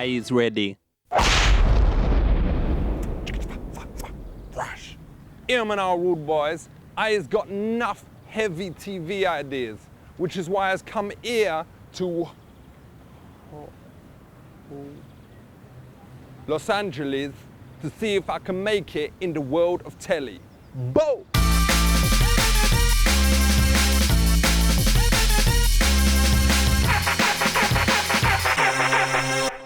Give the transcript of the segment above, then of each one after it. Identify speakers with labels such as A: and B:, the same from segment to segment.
A: I is ready.
B: Our rude boys, I has got enough heavy TV ideas, which is why I has come here to Los Angeles to see if I can make it in the world of telly. Bo!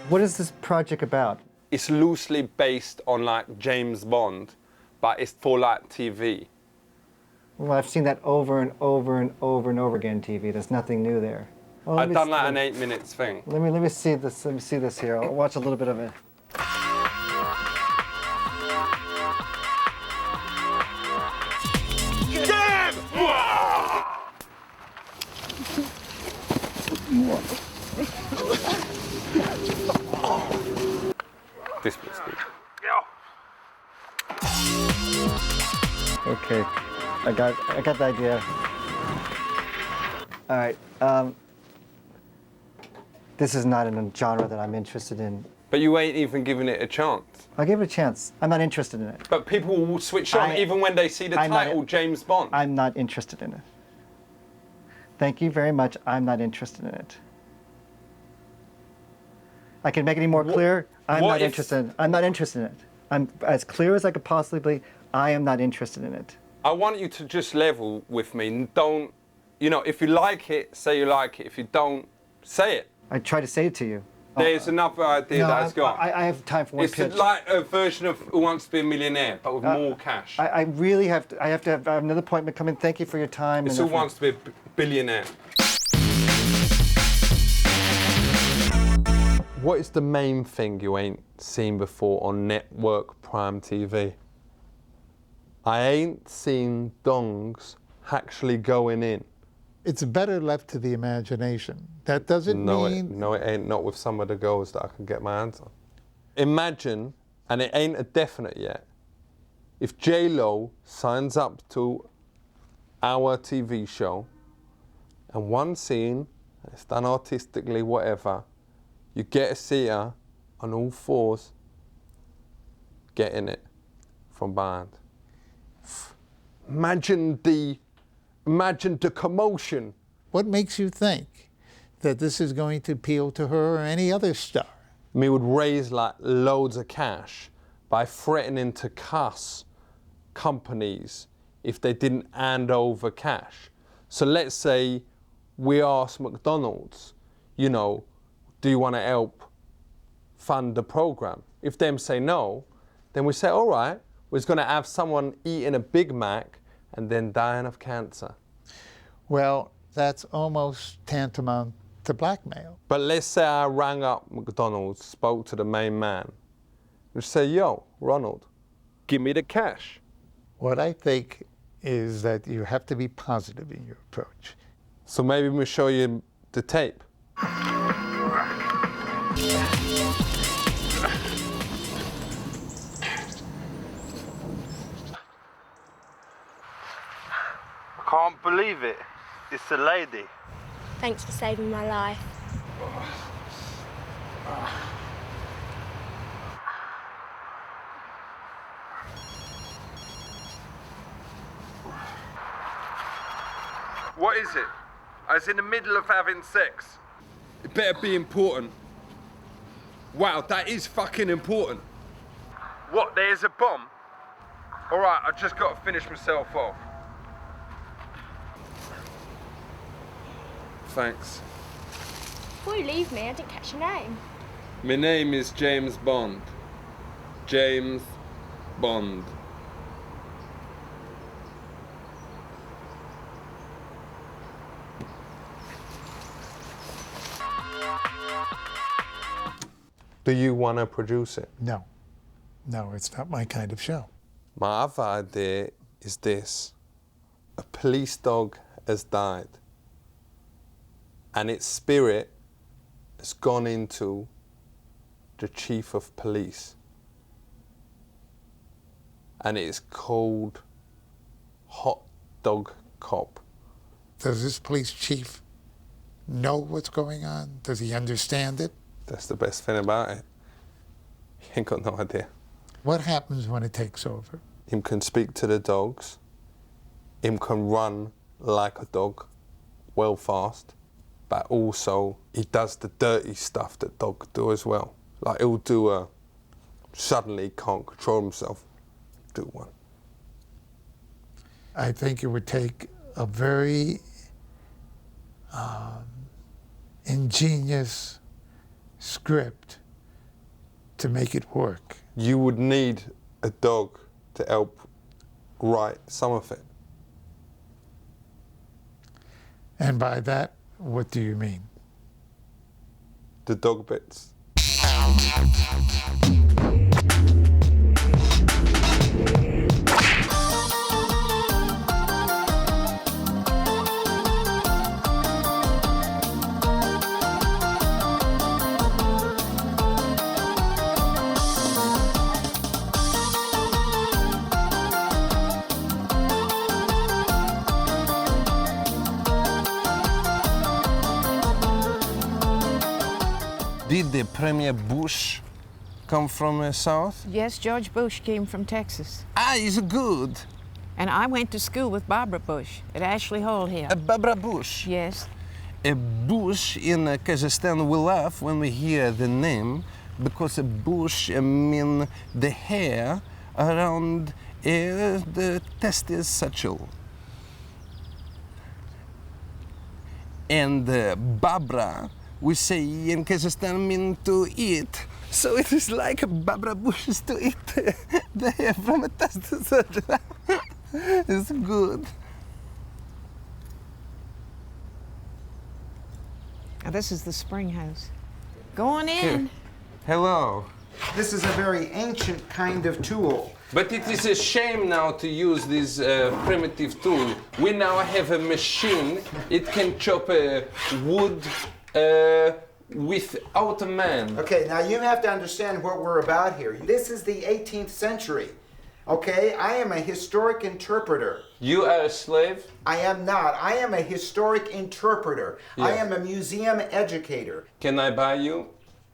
C: What is this project about?
B: It's loosely based on like James Bond, but it's for like TV.
C: Well, I've seen that over and over and over and over again on TV. There's nothing new there. Well,
B: I've done like an 8 minutes thing.
C: Let me see this. Let me see this here. I'll watch a little bit of it.
B: This was good.
C: Okay, I got the idea. All right. This is not in a genre that I'm interested in.
B: But you ain't even giving it a chance.
C: I'll give it a chance. I'm not interested in it.
B: But people will switch on even when they see the title James Bond.
C: I'm not interested in it. Thank you very much. I'm not interested in it. I can make it any more clear. I'm not interested. I'm not interested in it. I'm as clear as I could possibly be. I am not interested in it.
B: I want you to just level with me. Don't, you know, if you like it, say you like it. If you don't, say it.
C: I try to say it to you.
B: There's another idea that I've got.
C: I have time for one
B: it's
C: pitch.
B: Like a version of Who Wants to Be a Millionaire, but with more cash.
C: I really have to. I have another appointment coming. Thank you for your time.
B: It's Who Wants to Be a Billionaire. What is the main thing you ain't seen before on network Prime TV? I ain't seen dongs actually going in.
D: It's better left to the imagination. That doesn't mean...
B: No, it ain't. Not with some of the girls that I can get my hands on. Imagine, and it ain't a definite yet, if J-Lo signs up to our TV show and one scene, it's done artistically, whatever, you get to see her on all fours getting it from behind. Imagine the commotion.
D: What makes you think that this is going to appeal to her or any other star?
B: Me would raise like loads of cash by threatening to cuss companies if they didn't hand over cash. So let's say we ask McDonald's, you know, do you want to help fund the program? If them say no, then we say, all right, we're going to have someone eating a Big Mac and then dying of cancer.
D: Well, that's almost tantamount to blackmail.
B: But let's say I rang up McDonald's, spoke to the main man, and say, yo, Ronald, give me the cash.
D: What I think is that you have to be positive in your approach.
B: So maybe we'll show you the tape. I can't believe it. It's a lady.
E: Thanks for saving my life.
B: What is it? I was in the middle of having sex. It better be important. Wow, that is fucking important. What, there's a bomb? All right, I just got to finish myself off. Thanks.
E: Before you leave me, I didn't catch your name.
B: My name is James Bond. James Bond. Do you want to produce it?
D: No. No, it's not my kind of show.
B: My other idea is this. A police dog has died, and its spirit has gone into the chief of police. And it is called Hot Dog Cop.
D: Does this police chief know what's going on? Does he understand it?
B: That's the best thing about it. Ain't got no idea.
D: What happens when it takes over?
B: Him can speak to the dogs. Him can run like a dog, well fast. But also, he does the dirty stuff that dogs do as well. Like he'll do a, suddenly he can't control himself, do one.
D: I think it would take a very ingenious script to make it work.
B: You would need a dog to help write some of it.
D: And by that, what do you mean?
B: The dog bits. Did the Premier Bush come from south?
A: Yes, George Bush came from Texas.
B: Ah, he's good.
A: And I went to school with Barbara Bush at Ashley Hall here.
B: Barbara Bush.
A: Yes.
B: A bush in Kazakhstan, we laugh when we hear the name because a bush means the hair around the testis satchel. And Barbara, we say in Kazakhstan, mean to eat. So it is like Barbara Bush is to eat the hair from a testis satchel. It's good.
A: Now, this is the spring house. Go on in.
B: Hello.
F: This is a very ancient kind of tool.
B: But it is a shame now to use this primitive tool. We now have a machine. It can chop wood without a man.
F: Okay, now you have to understand what we're about here. This is the 18th century. Okay, I am a historic interpreter.
B: You are a slave?
F: I am not. I am a historic interpreter. I am a museum educator.
B: Can I buy you?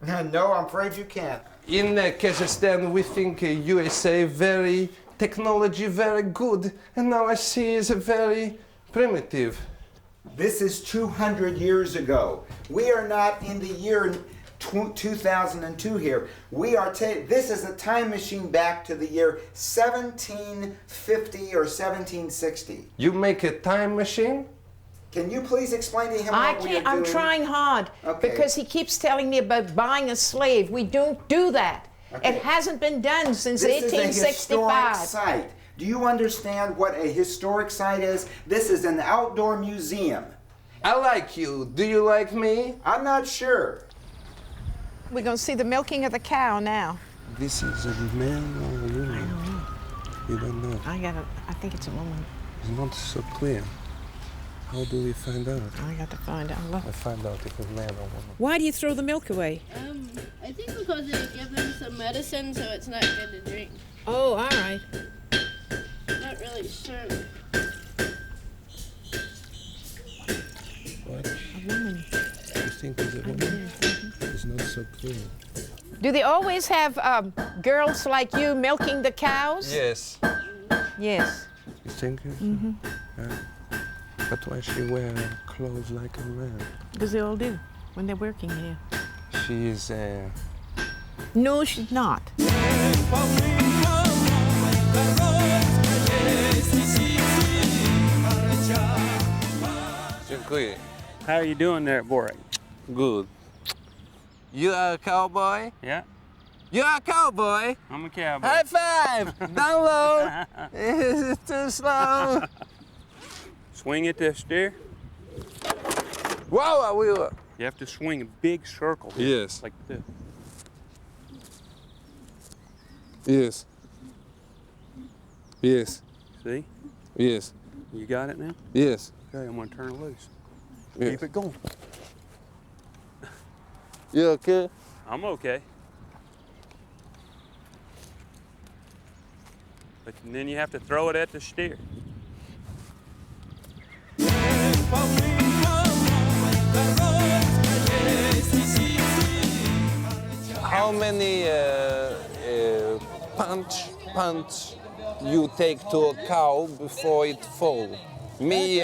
F: No, I'm afraid you can't.
B: In Kazakhstan, we think USA very technology very good, and now I see it's very primitive.
F: This is 200 years ago. We are not in the year 2002 here. We are this is a time machine back to the year 1750 or 1760.
B: You make a time machine?
F: Can you please explain to him
A: I
F: what we are
A: can't. I'm
F: doing?
A: trying hard
F: Okay.
A: because he keeps telling me about buying a slave. We don't do that.
F: Okay.
A: It hasn't been done since
F: This is a
A: 1865.
F: historic site. Do you understand what a historic site is? This is an outdoor museum.
B: I like you. Do you like me?
F: I'm not sure.
A: We're going to see the milking of the cow now.
B: This is a man or a woman?
A: I don't know.
B: You don't know.
A: I think it's a woman.
B: It's not so clear. How do we find out?
A: I got to find out. Look.
B: I find out if it's man or woman.
A: Why do you throw the milk away?
G: I think because they give them some medicine, so it's not good to drink.
A: Oh, all right.
G: Not really sure.
B: What?
A: A woman.
B: You think it's a woman? It's not so clear.
A: Do they always have girls like you milking the cows?
B: Yes.
A: Yes.
B: You think? Mm-hmm. Yeah. But why she wear clothes like a man?
A: Because they all do when they're working here.
B: She is
A: No, she's not.
B: good.
H: How are you doing there at Borak?
B: Good. You are a cowboy?
H: Yeah,
B: You are a cowboy?
H: I'm a cowboy.
B: High five! Down low! It's too slow.
H: Swing it to steer.
B: Whoa, I will.
H: You have to swing a big circle.
B: Yes.
H: Like this.
B: Yes. Yes.
H: See?
B: Yes.
H: You got it now?
B: Yes.
H: Okay, I'm gonna turn it loose.
B: Yes.
H: Keep it going.
B: You okay?
H: I'm okay. But then you have to throw it at the steer.
B: How many
I: punch, punch you take to a cow before it fall. Me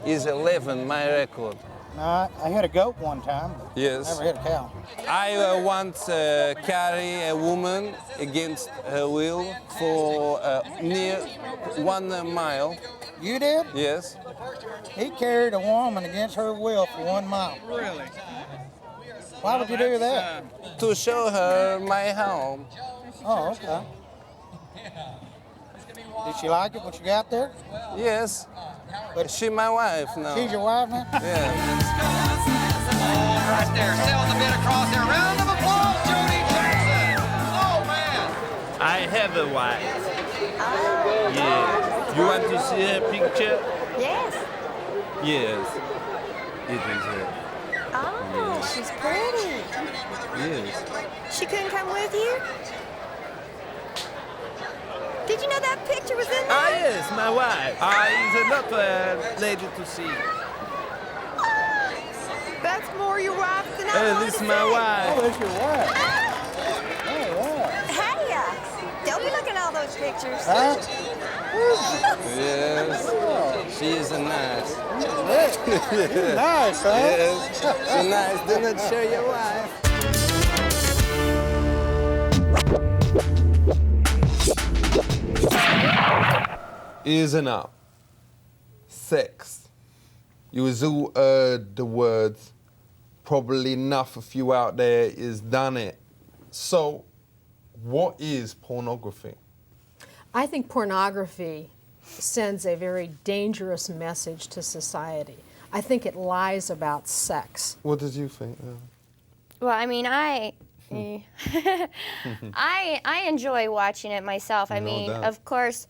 I: is 11, my record.
J: I hit a goat one time.
I: Yes.
J: Never hit a cow.
I: I once carry a woman against her will for near 1 mile.
J: You did?
I: Yes.
J: He carried a woman against her will for 1 mile. Really? Why would you do that?
I: To show her my home.
J: Oh, okay. Did she like it when she got there?
I: Yes. But she's my wife now.
J: She's your wife now?
I: Yeah.
K: Right there, selling the bit across there. Round of applause, Jody Jackson. Oh, man.
L: I have a wife. Yeah. You want to see her picture?
M: Yes.
L: Yes. It is her.
M: Oh, she's pretty.
L: Yes.
M: She couldn't come with you? Did you know that picture was in there?
L: Ah, yes, my wife. Is not a lady to see.
M: That's more your wife than I wanted
L: This
M: to
L: is my
M: see.
L: wife.
J: Oh, that's your wife.
M: Hey, don't be looking at all those pictures.
J: Huh?
I: Yes. She is a nice.
J: Nice, huh?
I: Yes. She's nice. Do not show your wife.
B: Isn't up. Sex. You has all heard the words. Probably enough of you out there is done it. So, what is pornography?
N: I think pornography sends a very dangerous message to society. I think it lies about sex.
B: What did you think?
E: Well, I mean, I enjoy watching it myself. I
B: No
E: mean,
B: doubt.
E: of course,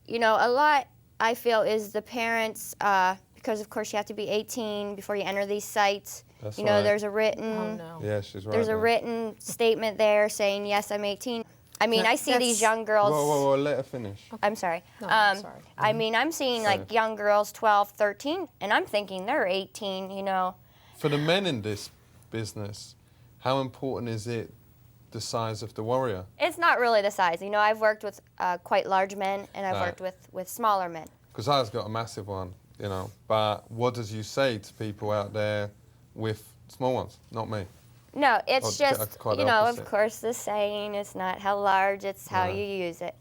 E: you know, a lot I feel is the parents, because of course you have to be 18 before you enter these sites.
B: That's
E: you know,
B: right.
E: there's a written,
B: Yeah, she's right.
E: there's a
B: there.
E: written statement there saying yes, I'm 18. I mean, I see these young girls.
B: Whoa, let her finish.
E: I'm sorry.
N: No, I'm sorry.
E: I mean, I'm seeing like young girls, 12, 13, and I'm thinking they're 18. You know.
B: For the men in this business, how important is it the size of the warrior?
E: It's not really the size. You know, I've worked with quite large men, and I've
B: Right.
E: worked with smaller men.
B: Because I've got a massive one, you know. But what does you say to people out there with small ones? Not me.
E: No, it's
B: Or
E: just,
B: quite
E: you know,
B: opposite.
E: of course, the saying is not how large, it's how you use it.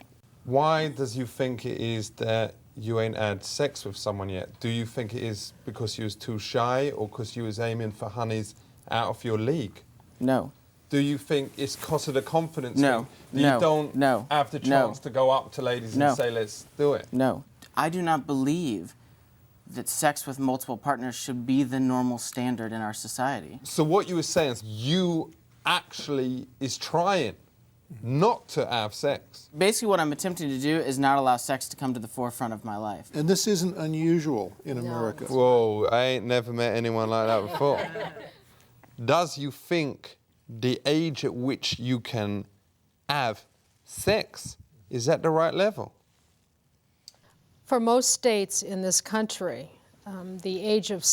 B: Why does you think it is that you ain't had sex with someone yet? Do you think it is because you was too shy or because you was aiming for honeys out of your league?
O: No.
B: Do you think it's because of the confidence
O: No.
B: thing that
O: No.
B: you don't
O: No.
B: have the
O: No.
B: chance to go up to ladies
O: No.
B: and say, let's do it?
O: No. I do not believe that sex with multiple partners should be the normal standard in our society.
B: So what you were saying is you actually is trying not to have sex.
O: Basically, what I'm attempting to do is not allow sex to come to the forefront of my life.
D: And this isn't unusual in America.
B: Whoa, I ain't never met anyone like that before. Does you think the age at which you can have sex is at the right level?
N: For most states in this country, the age of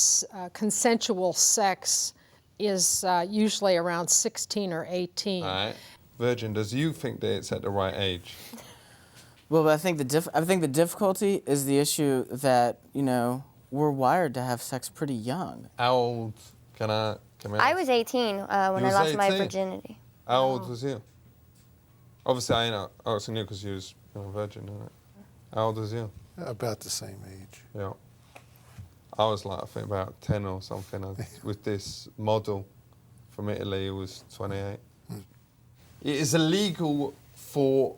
N: consensual sex is usually around 16 or 18.
B: All right. Virgin, does you think that it's at the right age?
O: Well, but I think the difficulty is the issue that, you know, we're wired to have sex pretty young.
B: How old can I
E: I was 18 when I
B: was
E: lost my
B: 18?
E: virginity.
B: How old was you? Obviously, I ain't asking you because you was a virgin, innit? How old was you?
D: About the same age.
B: Yeah. I was like, I think about 10 or something with this model from Italy who was 28. It is illegal for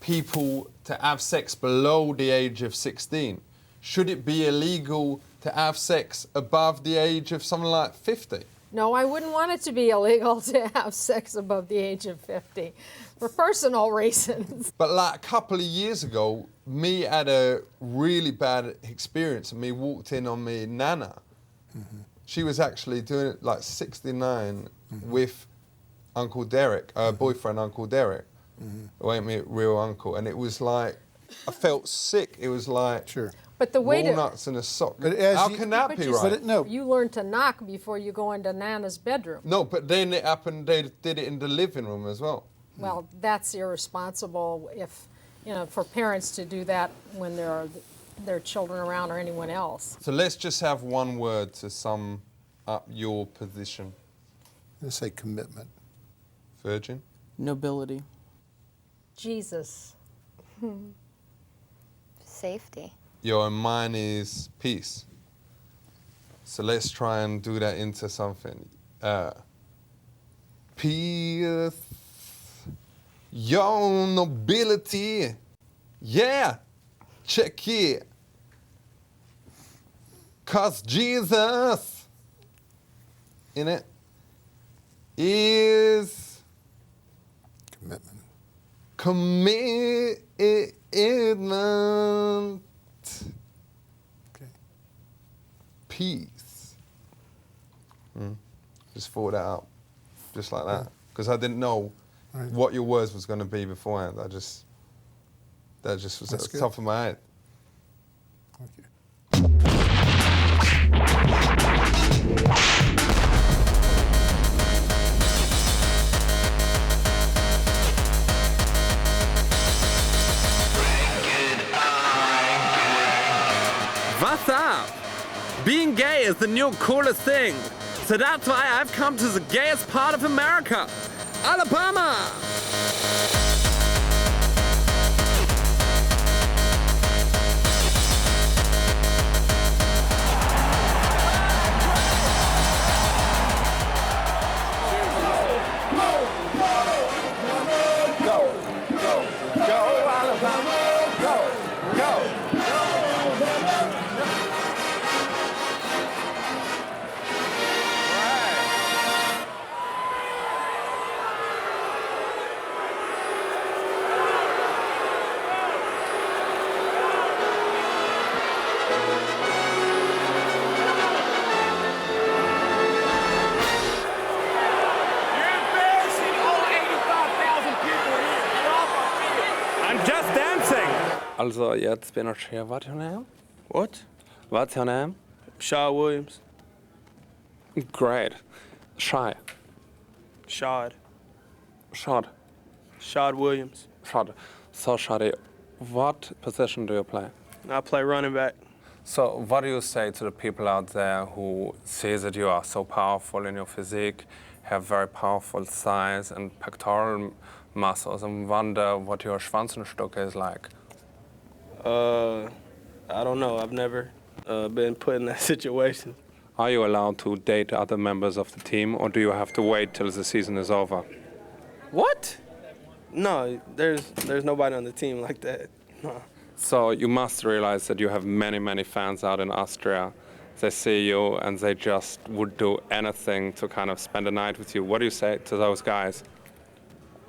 B: people to have sex below the age of 16. Should it be illegal to have sex above the age of something like 50?
N: No, I wouldn't want it to be illegal to have sex above the age of 50 for personal reasons.
B: But like a couple of years ago, me had a really bad experience and me walked in on me nana.
D: Mm-hmm.
B: She was actually doing it like 69 with Uncle Derek, her boyfriend Uncle Derek, who ain't my real uncle. And it was like, I felt sick. It was like
N: But the way
B: walnuts in a sock.
D: But as
B: How
D: you-
B: can that
N: But
B: be
N: you,
B: right?
N: you learn to knock before you go into Nana's bedroom.
B: No, but then it happened, they did it in the living room as well.
N: Well, that's irresponsible if, for parents to do that when there are their children around or anyone else.
B: So let's just have one word to sum up your position.
D: Let's say commitment.
B: Virgin?
O: Nobility.
N: Jesus.
E: Safety.
B: Mine is peace. So let's try and do that into something. Peace. Your nobility. Yeah. Check it. 'Cause Jesus in it is
D: commitment.
B: Commitment.
D: Okay.
B: Peace. Just thought that out, just like that, because I didn't know what your words was going to be beforehand. That just was at the top of my head.
L: What's up? Being gay is the new coolest thing. So that's why I've come to the gayest part of America, Alabama. Also, jetzt bin ich hier. What's your name?
H: What?
L: What's your name?
H: Shaw Williams.
L: Great. Shy.
H: Shad.
L: Shad.
H: Shad Williams.
L: Shad. So, Shadi, what position do you play?
H: I play running back.
L: So, what do you say to the people out there who see that you are so powerful in your physique, have very powerful thighs and pectoral muscles, and wonder what your Schwanzenstücke is like?
H: I don't know. I've never been put in that situation.
L: Are you allowed to date other members of the team, or do you have to wait till the season is over?
H: What? No, there's nobody on the team like that. No.
L: So you must realize that you have many, many fans out in Austria. They see you and they just would do anything to kind of spend a night with you. What do you say to those guys?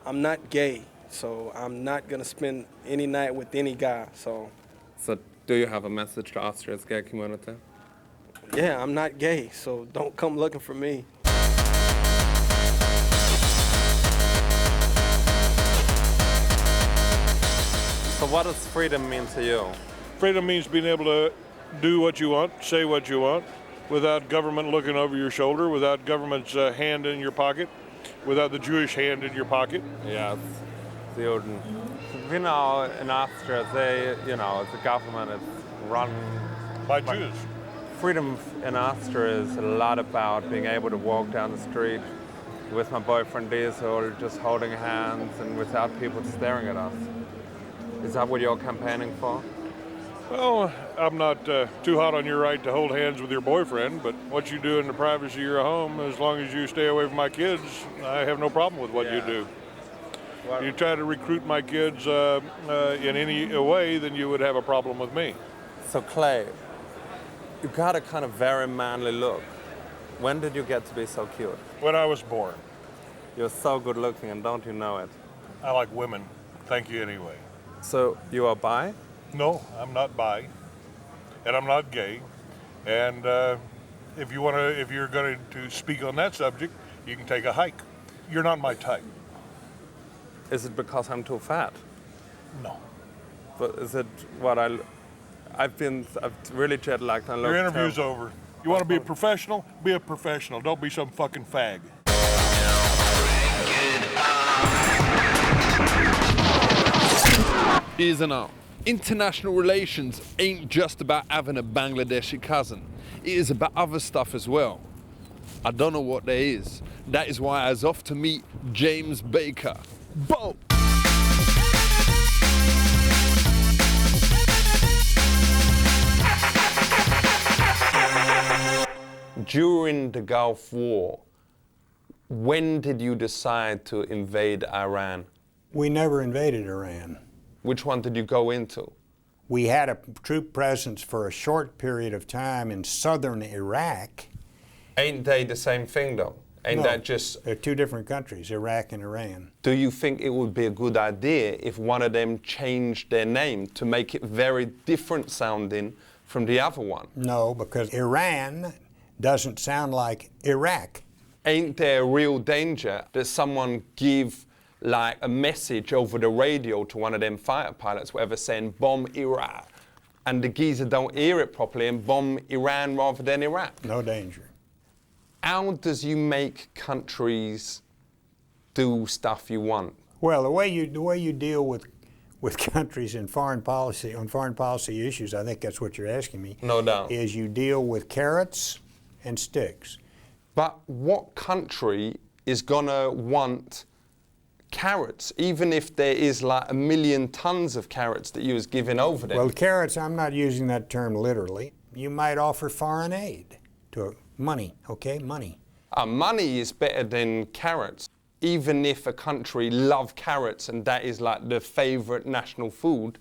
H: I'm not gay, so I'm not gonna spend any night with any guy. So
L: do you have a message to Austria's gay community?
H: Yeah, I'm not gay, so don't come looking for me.
L: So what does freedom mean to you?
P: Freedom means being able to do what you want, say what you want, without government looking over your shoulder, without government's hand in your pocket, without the Jewish hand in your pocket.
L: Yes, the Juden. We know in Austria, the government is run
P: by Jews.
L: Freedom in Austria is a lot about being able to walk down the street with my boyfriend Diesel, just holding hands and without people staring at us. Is that what you're campaigning for?
P: Well, I'm not too hot on your right to hold hands with your boyfriend, but what you do in the privacy of your home, as long as you stay away from my kids, I have no problem with what you do. If you try to recruit my kids in any way, then you would have a problem with me.
L: So Clay, you got a kind of very manly look. When did you get to be so cute?
P: When I was born.
L: You're so good looking, and don't you know it?
P: I like women. Thank you anyway.
L: So you are bi?
P: No, I'm not bi, and I'm not gay. And if you're going to speak on that subject, you can take a hike. You're not my type.
L: Is it because I'm too fat?
P: No.
L: But is it what I've really jet-lagged.
P: Your interview's over. You want to be a professional? Be a professional. Don't be some fucking fag.
B: Isn't it? International relations ain't just about having a Bangladeshi cousin. It is about other stuff as well. I don't know what there is. That is why I was off to meet James Baker. Bo! During the Gulf War, when did you decide to invade Iran?
Q: We never invaded Iran.
B: Which one did you go into?
Q: We had a troop presence for a short period of time in southern Iraq.
B: Ain't they the same thing though? Ain't that just...
Q: They're two different countries, Iraq and Iran.
B: Do you think it would be a good idea if one of them changed their name to make it very different sounding from the other one?
Q: No, because Iran doesn't sound like Iraq.
B: Ain't there a real danger that someone give like a message over the radio to one of them fighter pilots, whatever, saying bomb Iraq, and the geezer don't hear it properly and bomb Iran rather than Iraq?
Q: No danger.
B: How does you make countries do stuff you want?
Q: Well, the way you deal with countries in foreign policy, on foreign policy issues, I think that's what you're asking me.
B: No doubt.
Q: Is you deal with carrots and sticks.
B: But what country is gonna want carrots, even if there is like 1 million tons of carrots that you was giving over them?
Q: Well, carrots, I'm not using that term literally. You might offer foreign aid to money, okay, money.
B: Money is better than carrots. Even if a country love carrots and that is like the favorite national food,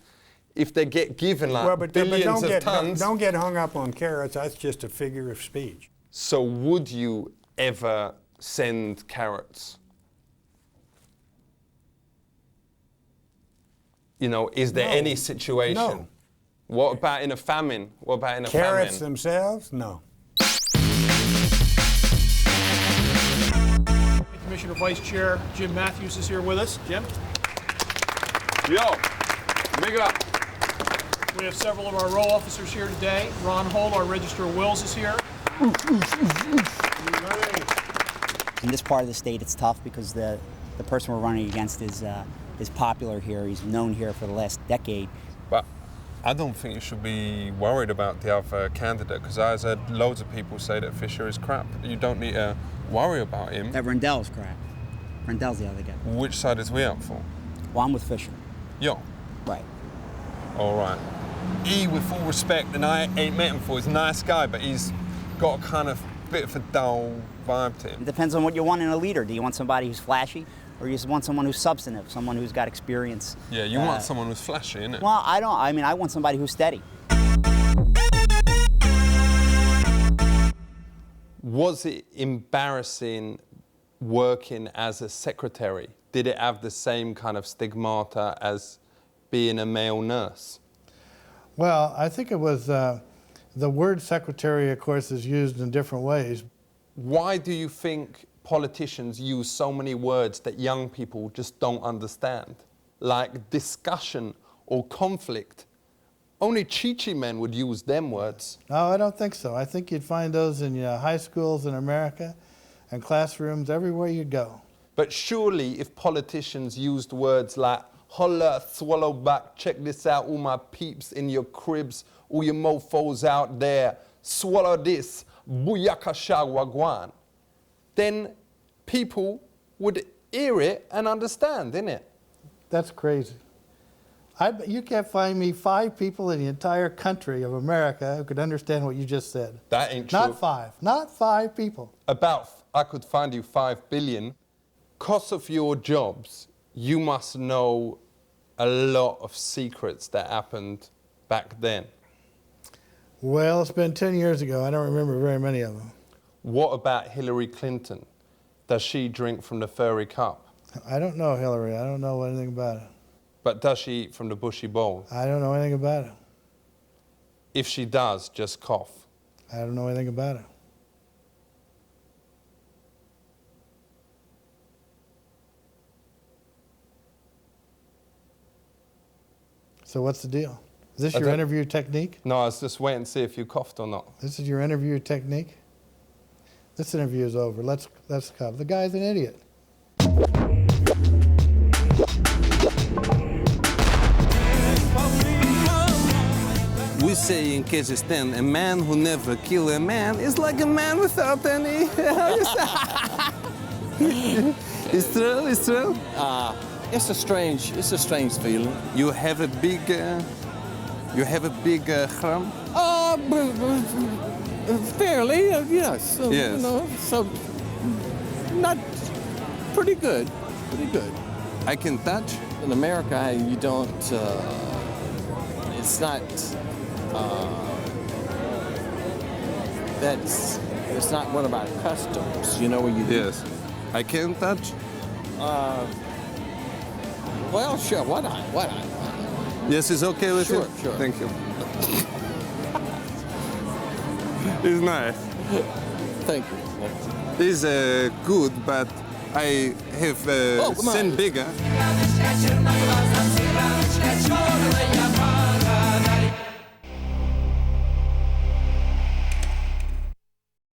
B: if they get given like billions of tons...
Q: Don't get hung up on carrots, that's just a figure of speech.
B: So would you ever send carrots? You know, is there any situation?
Q: No.
B: What about in a famine? What about in a
Q: Carrots
B: famine?
Q: themselves? No.
R: Commissioner Vice Chair Jim Matthews is here with us. Jim?
B: Yo, big up.
R: We have several of our row officers here today. Ron Hull, our Register of Wills, is here.
S: In this part of the state, it's tough because the person we're running against is popular here. He's known here for the last decade.
L: But I don't think you should be worried about the other candidate, because I've heard loads of people say that Fisher is crap. You don't need to worry about him.
S: That Rendell's crap. Rendell's the other guy.
L: Which side is we up for?
S: Well, I'm with Fisher.
L: Yo.
S: Right.
L: All right. He, with full respect, and I ain't met him before, he's a nice guy, but he's got a kind of bit of a dull vibe to him.
S: It depends on what you want in a leader. Do you want somebody who's flashy, or you just want someone who's substantive, someone who's got experience?
L: Yeah, you want someone who's flashy, innit?
S: Well, I mean, I want somebody who's steady.
B: Was it embarrassing working as a secretary? Did it have the same kind of stigmata as being a male nurse?
T: Well, I think it was, the word secretary, of course, is used in different ways.
B: Why do you think politicians use so many words that young people just don't understand? Like discussion or conflict. Only Chi-Chi men would use them words.
T: No, I don't think so. I think you'd find those in high schools in America and classrooms everywhere you go.
B: But surely if politicians used words like holla, swallow back, check this out, all my peeps in your cribs, all your mofos out there, swallow this, booyakasha wagwan, then people would hear it and understand, innit?
T: That's crazy. You can't find me 5 people in the entire country of America who could understand what you just said.
B: That ain't true.
T: Not 5 people.
B: I could find you 5 billion. Because of your jobs, you must know a lot of secrets that happened back then.
T: Well, it's been 10 years ago. I don't remember very many of them.
B: What about Hillary Clinton? Does she drink from the furry cup?
T: I don't know Hillary. I don't know anything about it.
B: But does she eat from the bushy bowl?
T: I don't know anything about it.
B: If she does, just cough.
T: I don't know anything about it. So what's the deal? Is this your interview technique?
B: No, I was just waiting to see if you coughed or not.
T: This is your interview technique? This interview is over. Let's cough. The guy's an idiot.
I: say in Kazakhstan, a man who never kill a man is like a man without any. It's true. It's true.
U: It's a strange feeling.
I: You have a big. You have a big khram.
U: Fairly, yes. So,
I: Yes.
U: You know, so not pretty good. Pretty good.
I: I can touch.
U: In America, you don't. It's not. It's not one of our customs. You know where you.
I: Yes. I can touch.
U: Well, sure. Why not?
I: Yes, it's okay with you.
U: Sure.
I: Thank you. It's nice.
U: Thank you.
I: It's good, but I have
U: come on.
I: seen bigger.